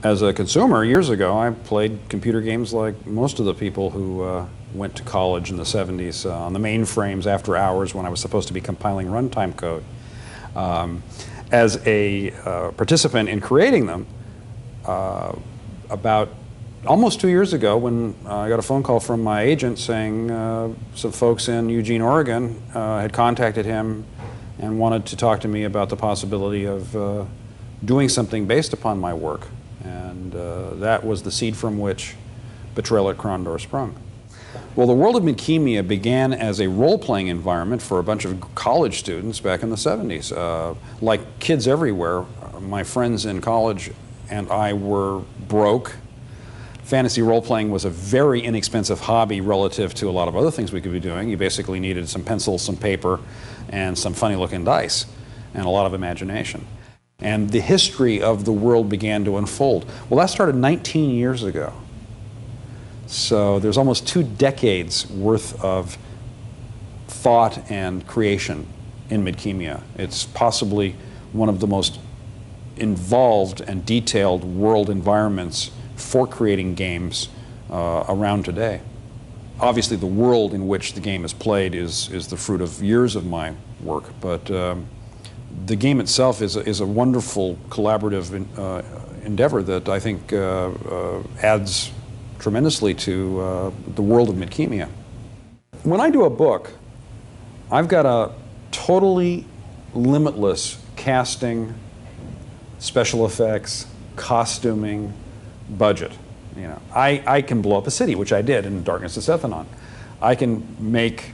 As a consumer, years ago, I played computer games like most of the people who went to college in the 70s on the mainframes after hours when I was supposed to be compiling runtime code. As a participant in creating them, about almost 2 years ago, when I got a phone call from my agent saying some folks in Eugene, Oregon had contacted him and wanted to talk to me about the possibility of doing something based upon my work. And that was the seed from which Betrayal at Krondor sprung. Well, the world of Midkemia began as a role-playing environment for a bunch of college students back in the 70s. Like kids everywhere, my friends in college and I were broke. Fantasy role-playing was a very inexpensive hobby relative to a lot of other things we could be doing. You basically needed some pencils, some paper, and some funny-looking dice, and a lot of imagination. And the history of the world began to unfold. Well, that started 19 years ago. So there's almost 2 decades worth of thought and creation in Midkemia. It's possibly one of the most involved and detailed world environments for creating games around today. Obviously, the world in which the game is played is the fruit of years of my work, but the game itself is a wonderful collaborative endeavor that I think adds tremendously to the world of Midkemia. When I do a book, I've got a totally limitless casting, special effects, costuming budget. You know, I can blow up a city, which I did in Darkness of Sethanon. I can make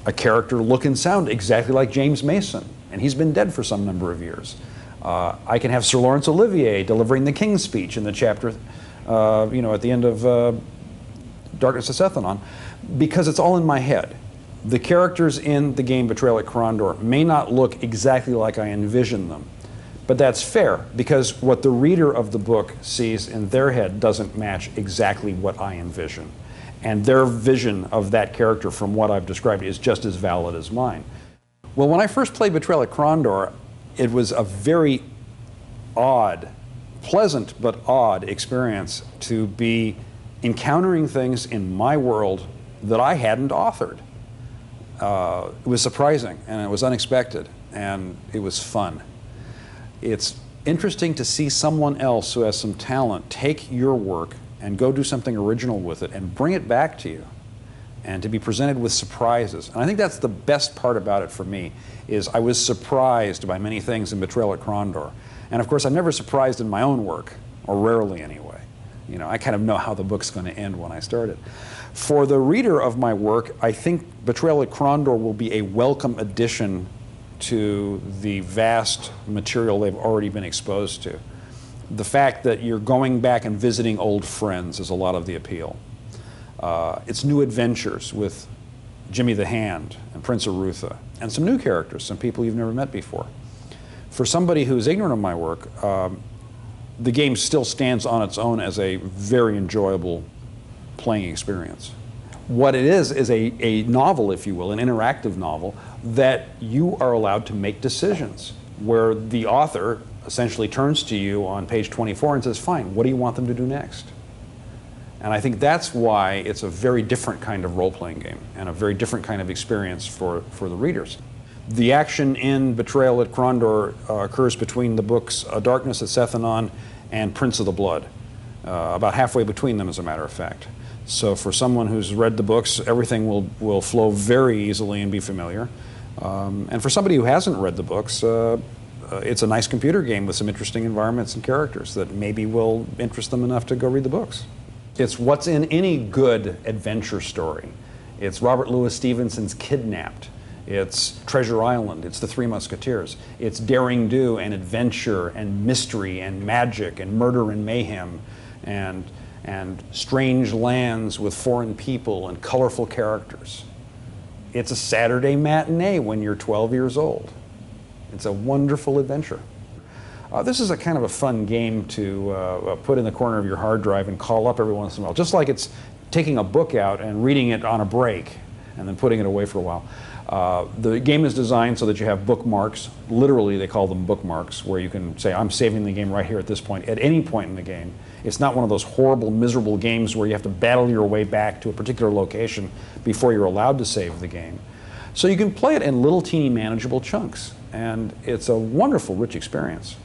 a character look and sound exactly like James Mason, and he's been dead for some number of years. I can have Sir Laurence Olivier delivering the King's Speech in the chapter, you know, at the end of Darkness of Sethanon, because it's all in my head. The characters in the game Betrayal at Krondor may not look exactly like I envision them, but that's fair, because what the reader of the book sees in their head doesn't match exactly what I envision. And their vision of that character from what I've described is just as valid as mine. Well, when I first played Betrayal at Krondor, it was a very odd, pleasant but odd experience to be encountering things in my world that I hadn't authored. It was surprising, and it was unexpected, and it was fun. It's interesting to see someone else who has some talent take your work and go do something original with it and bring it back to you, and to be presented with surprises. And I think that's the best part about it for me, is I was surprised by many things in Betrayal at Krondor. And of course, I'm never surprised in my own work, or rarely anyway. You know, I kind of know how the book's going to end when I start it. For the reader of my work, I think Betrayal at Krondor will be a welcome addition to the vast material they've already been exposed to. The fact that you're going back and visiting old friends is a lot of the appeal. It's new adventures with Jimmy the Hand and Prince Arutha, and some new characters, some people you've never met before. For somebody who's ignorant of my work, the game still stands on its own as a very enjoyable playing experience. What it is a novel, if you will, an interactive novel, that you are allowed to make decisions, where the author essentially turns to you on page 24 and says, fine, what do you want them to do next? And I think that's why it's a very different kind of role-playing game and a very different kind of experience for the readers. The action in Betrayal at Krondor occurs between the books Darkness at Sethanon and Prince of the Blood, about halfway between them, as a matter of fact. So for someone who's read the books, everything will flow very easily and be familiar. And for somebody who hasn't read the books, it's a nice computer game with some interesting environments and characters that maybe will interest them enough to go read the books. It's what's in any good adventure story. It's Robert Louis Stevenson's Kidnapped. It's Treasure Island. It's The Three Musketeers. It's daring do and adventure and mystery and magic and murder and mayhem and strange lands with foreign people and colorful characters. It's a Saturday matinee when you're 12 years old. It's a wonderful adventure. This is a kind of a fun game to put in the corner of your hard drive and call up every once in a while, just like it's taking a book out and reading it on a break and then putting it away for a while. The game is designed so that you have bookmarks. Literally, they call them bookmarks, where you can say, I'm saving the game right here at this point, at any point in the game. It's not one of those horrible, miserable games where you have to battle your way back to a particular location before you're allowed to save the game. So you can play it in little, teeny, manageable chunks, and it's a wonderful, rich experience.